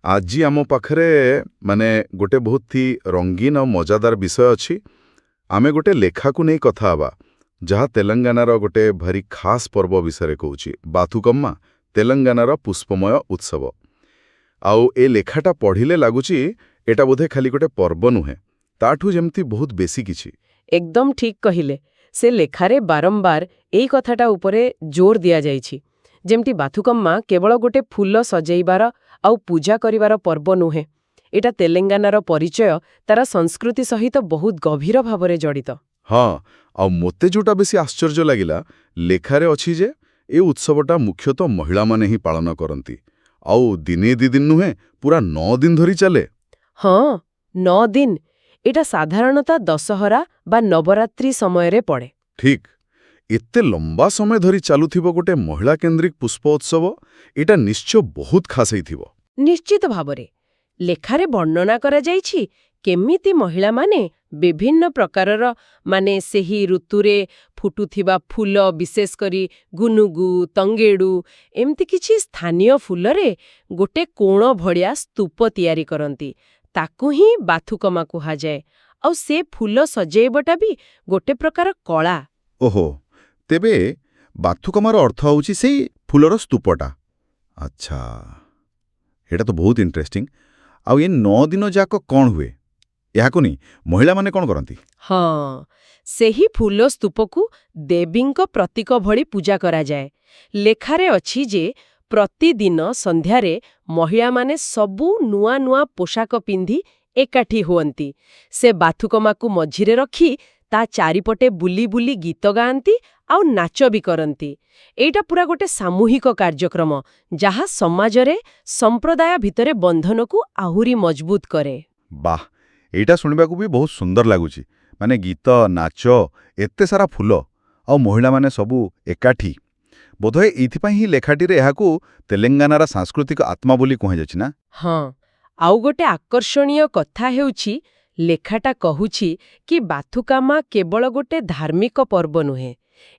ଆଜି ଆମ ପାଖରେ ମାନେ ଗୋଟେ ବହୁତ ହି ରଙ୍ଗୀନ ଆଉ ମଜାଦାର ବିଷୟ ଅଛି। ଆମେ ଗୋଟେ ଲେଖାକୁ ନେଇ କଥା ହେବା, ଯାହା ତେଲଙ୍ଗାନାର ଗୋଟେ ଭାରି ଖାସ୍ ପର୍ବ ବିଷୟରେ କହୁଛି, ବାଥୁକମ୍ମା, ତେଲଙ୍ଗାନାର ପୁଷ୍ପମୟ ଉତ୍ସବ। ଆଉ ଏ ଲେଖାଟା ପଢ଼ିଲେ ଲାଗୁଛି ଏଟା ବୋଧେ ଖାଲି ଗୋଟେ ପର୍ବ ନୁହେଁ, ତାଠୁ ଯେମିତି ବହୁତ ବେଶୀ କିଛି। ଏକଦମ ଠିକ୍ କହିଲେ। ସେ ଲେଖାରେ ବାରମ୍ବାର ଏଇ କଥାଟା ଉପରେ ଜୋର ଦିଆଯାଇଛି, ଯେମିତି ବାଥୁକମ୍ମା କେବଳ ଗୋଟେ ଫୁଲ ସଜେଇବାର ଆଉ ପୂଜା କରିବାର ପର୍ବ ନୁହେଁ। ଏଟା ତେଲେଙ୍ଗାନାର ପରିଚୟ, ତାର ସଂସ୍କୃତି ସହିତ ବହୁତ ଗଭୀର ଭାବରେ ଜଡ଼ିତ। ହଁ, ଆଉ ମୋତେ ଯୋଉଟା ବେଶୀ ଆଶ୍ଚର୍ଯ୍ୟ ଲାଗିଲା, ଲେଖାରେ ଅଛି ଯେ ଏ ଉତ୍ସବଟା ମୁଖ୍ୟତଃ ମହିଳାମାନେ ହିଁ ପାଳନ କରନ୍ତି। ଆଉ ଦିନେ ଦି ଦିନ ନୁହେଁ, ପୁରା 9 ଦିନ ଧରି ଚାଲେ। ହଁ, 9 ଦିନ। ଏଟା ସାଧାରଣତଃ ଦଶହରା ବା ନବରାତ୍ରି ସମୟରେ ପଡ଼େ। ଠିକ୍, ଏତେ ଲମ୍ବା ସମୟ ଧରି ଚାଲୁଥିବ ଗୋଟେ ମହିଳାକେନ୍ଦ୍ରିକ ପୁଷ୍ପ ଉତ୍ସବ, ଏଟା ନିଶ୍ଚୟ ବହୁତ ଖାସ୍ ହେଇଥିବ। ନିଶ୍ଚିତ ଭାବରେ ଲେଖାରେ ବର୍ଣ୍ଣନା କରାଯାଇଛି କେମିତି ମହିଳାମାନେ ବିଭିନ୍ନ ପ୍ରକାରର ସେହି ଋତୁରେ ଫୁଟୁଥିବା ଫୁଲ, ବିଶେଷ କରି ଗୁନୁଗୁ, ତଙ୍ଗେଡୁ, ଏମିତି କିଛି ସ୍ଥାନୀୟ ଫୁଲରେ ଗୋଟେ କୋଣ ଭଳିଆ ସ୍ତୂପ ତିଆରି କରନ୍ତି। ତାକୁ ହିଁ ବାଥୁକମା କୁହାଯାଏ। ଆଉ ସେ ଫୁଲ ସଜେଇବଟା ବି ଗୋଟେ ପ୍ରକାର କଳା। ଓହୋ, ତେବେ ବାଥୁକମାର ଅର୍ଥ ହେଉଛି ସେଇ ଫୁଲର ସ୍ତୂପଟା। ଆଚ୍ଛା, ଏଇଟା ତ ବହୁତ ଇଣ୍ଟରେଷ୍ଟିଂ। ଆଉ ଏ 9 ଦିନ ଯାକ କ'ଣ ହୁଏ? ଏହାକୁ ନେଇ ମହିଳାମାନେ କ'ଣ କରନ୍ତି? ହଁ, ସେହି ଫୁଲ ସ୍ତୂପକୁ ଦେବୀଙ୍କ ପ୍ରତୀକ ଭଳି ପୂଜା କରାଯାଏ। ଲେଖାରେ ଅଛି ଯେ ପ୍ରତିଦିନ ସନ୍ଧ୍ୟାରେ ମହିଳାମାନେ ସବୁ ନୂଆ ନୂଆ ପୋଷାକ ପିନ୍ଧି ଏକାଠି ହୁଅନ୍ତି। ସେ ବାଥୁକମାକୁ ମଝିରେ ରଖି ତା ଚାରିପଟେ ବୁଲି ବୁଲି ଗୀତ ଗାଆନ୍ତି ଆଉ ନାଚ ବି କରନ୍ତି। ଏଇଟା ପୁରା ଗୋଟେ ସାମୂହିକ କାର୍ଯ୍ୟକ୍ରମ, ଯାହା ସମାଜରେ ସମ୍ପ୍ରଦାୟ ଭିତରେ ବନ୍ଧନକୁ ଆହୁରି ମଜବୁତ କରେ। ବାଃ, ଏଇଟା ଶୁଣିବାକୁ ବି ବହୁତ ସୁନ୍ଦର ଲାଗୁଛି। ମାନେ ଗୀତ, ନାଚ, ଏତେ ସାରା ଫୁଲ, ଆଉ ମହିଳାମାନେ ସବୁ ଏକାଠି। ବୋଧହୁଏ ଏଇଥିପାଇଁ ହିଁ ଲେଖାଟିରେ ଏହାକୁ ତେଲେଙ୍ଗାନାର ସାଂସ୍କୃତିକ ଆତ୍ମା ବୋଲି କୁହାଯାଇଛି ନା? ହଁ, ଆଉ ଗୋଟେ ଆକର୍ଷଣୀୟ କଥା ହେଉଛି ଲେଖାଟା କହୁଛି କି ବାଥୁକାମା କେବଳ ଗୋଟେ ଧାର୍ମିକ ପର୍ବ ନୁହେଁ।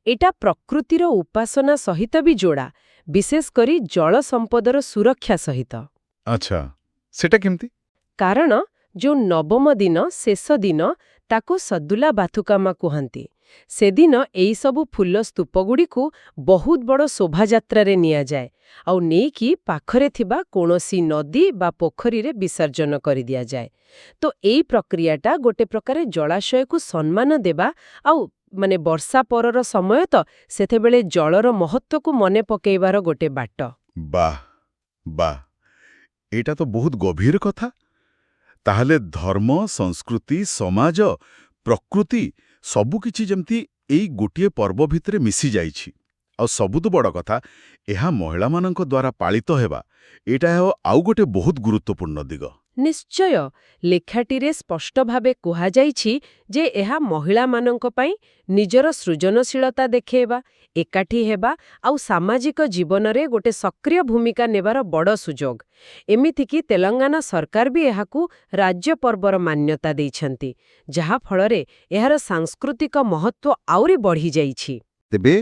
ଏଟା ପ୍ରକୃତିର ଉପାସନା ସହିତ ବି ଯୋଡ଼ା, ବିଶେଷ କରି ଜଳ ସମ୍ପଦର ସୁରକ୍ଷା ସହିତ। ଆଚ୍ଛା, ସେଟା କେମିତି? କାରଣ ଯୋଉ ନବମ ଦିନ, ଶେଷ ଦିନ, ତାକୁ ସଦ୍ଦୁଲା ବାଥୁକାମା କୁହନ୍ତି। ସେଦିନ ଏଇସବୁ ଫୁଲ ସ୍ତୂପଗୁଡ଼ିକୁ ବହୁତ ବଡ଼ ଶୋଭାଯାତ୍ରାରେ ନିଆଯାଏ ଆଉ ନେଇକି ପାଖରେ ଥିବା କୌଣସି ନଦୀ ବା ପୋଖରୀରେ ବିସର୍ଜନ କରିଦିଆଯାଏ। ତ ଏଇ ପ୍ରକ୍ରିୟାଟା ଗୋଟେ ପ୍ରକାରେ ଜଳାଶୟକୁ ସମ୍ମାନ ଦେବା ଆଉ ବର୍ଷା ପରର ସମୟ ତ, ସେତେବେଳେ ଜଳର ମହତ୍ତ୍ୱକୁ ମନେ ପକେଇବାର ଗୋଟେ ବାଟ। ବାଃ ବାଃ, ଏଇଟା ତ ବହୁତ ଗଭୀର କଥା। ତାହେଲେ ଧର୍ମ, ସଂସ୍କୃତି, ସମାଜ, ପ୍ରକୃତି ସବୁକିଛି ଯେମିତି ଏଇ ଗୋଟିଏ ପର୍ବ ଭିତରେ ମିଶିଯାଇଛି। ଆଉ ସବୁଠୁ ବଡ଼ କଥା, ଏହା ମହିଳାମାନଙ୍କ ଦ୍ୱାରା ପାଳିତ ହେବା, ଏଇଟା ଆଉ ଗୋଟେ ବହୁତ ଗୁରୁତ୍ୱପୂର୍ଣ୍ଣ ଦିଗ। ନିଶ୍ଚୟ, ଲେଖାଟିରେ ସ୍ପଷ୍ଟ ଭାବେ କୁହାଯାଇଛି ଯେ ଏହା ମହିଳାମାନଙ୍କ ପାଇଁ ନିଜର ସୃଜନଶୀଳତା ଦେଖେଇବା, ଏକାଠି ହେବା ଆଉ ସାମାଜିକ ଜୀବନରେ ଗୋଟେ ସକ୍ରିୟ ଭୂମିକା ନେବାର ବଡ଼ ସୁଯୋଗ। ଏମିତିକି ତେଲଙ୍ଗାନା ସରକାର ବି ଏହାକୁ ରାଜ୍ୟ ପର୍ବର ମାନ୍ୟତା ଦେଇଛନ୍ତି, ଯାହା ଫଳରେ ଏହାର ସାଂସ୍କୃତିକ ମହତ୍ତ୍ୱ ଆହୁରି ବଢ଼ିଯାଇଛି। ତେବେ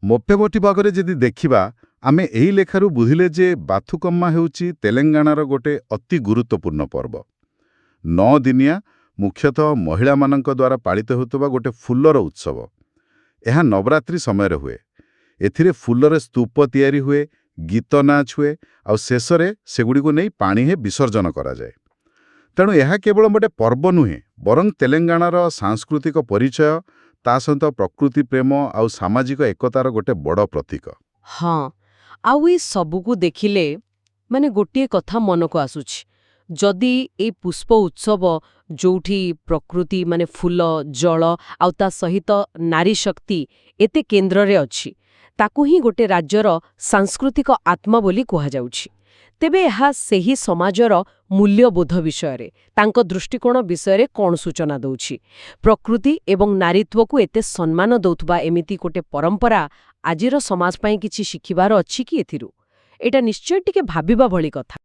ମୋଟେ ଭାଗରେ ଯଦି ଦେଖିବା, ଆମେ ଏହି ଲେଖାରୁ ବୁଝିଲେ ଯେ ବାଥୁକମ୍ମା ହେଉଛି ତେଲେଙ୍ଗାନାର ଗୋଟେ ଅତି ଗୁରୁତ୍ୱପୂର୍ଣ୍ଣ ପର୍ବ। 9 ଦିନିଆ, ମୁଖ୍ୟତଃ ମହିଳାମାନଙ୍କ ଦ୍ୱାରା ପାଳିତ ହେଉଥିବା ଗୋଟେ ଫୁଲର ଉତ୍ସବ। ଏହା ନବରାତ୍ରି ସମୟରେ ହୁଏ। ଏଥିରେ ଫୁଲରେ ସ୍ତୂପ ତିଆରି ହୁଏ, ଗୀତ ନାଚ ହୁଏ, ଆଉ ଶେଷରେ ସେଗୁଡ଼ିକୁ ନେଇ ପାଣିରେ ବିସର୍ଜନ କରାଯାଏ। ତେଣୁ ଏହା କେବଳ ଗୋଟେ ପର୍ବ ନୁହେଁ, ବରଂ ତେଲେଙ୍ଗାନାର ସାଂସ୍କୃତିକ ପରିଚୟ, ତା ସହିତ ପ୍ରକୃତି ପ୍ରେମ ଆଉ ସାମାଜିକ ଏକତାର ଗୋଟେ ବଡ଼ ପ୍ରତୀକ। ହଁ, ଆଉ ଏଇ ସବୁକୁ ଦେଖିଲେ ଗୋଟିଏ କଥା ମନକୁ ଆସୁଛି। ଯଦି ଏଇ ପୁଷ୍ପ ଉତ୍ସବ ଯୋଉଠି ପ୍ରକୃତି ଫୁଲ, ଜଳ ଆଉ ତା ସହିତ ନାରୀ ଶକ୍ତି ଏତେ କେନ୍ଦ୍ରରେ ଅଛି, ତାକୁ ହିଁ ଗୋଟେ ରାଜ୍ୟର ସାଂସ୍କୃତିକ ଆତ୍ମା ବୋଲି କୁହାଯାଉଛି, ତେବେ ଏହା ସେହି ସମାଜର ମୂଲ୍ୟବୋଧ ବିଷୟରେ, ତାଙ୍କ ଦୃଷ୍ଟିକୋଣ ବିଷୟରେ କ'ଣ ସୂଚନା ଦେଉଛି? ପ୍ରକୃତି ଏବଂ ନାରୀତ୍ୱକୁ ଏତେ ସମ୍ମାନ ଦେଉଥିବା ଏମିତି ଗୋଟେ ପରମ୍ପରା ଆଜିର ସମାଜ ପାଇଁ କିଛି ଶିଖିବାର ଅଛି କି ଏଥିରୁ? ଏଇଟା ନିଶ୍ଚୟ ଟିକେ ଭାବିବା ଭଳି କଥା।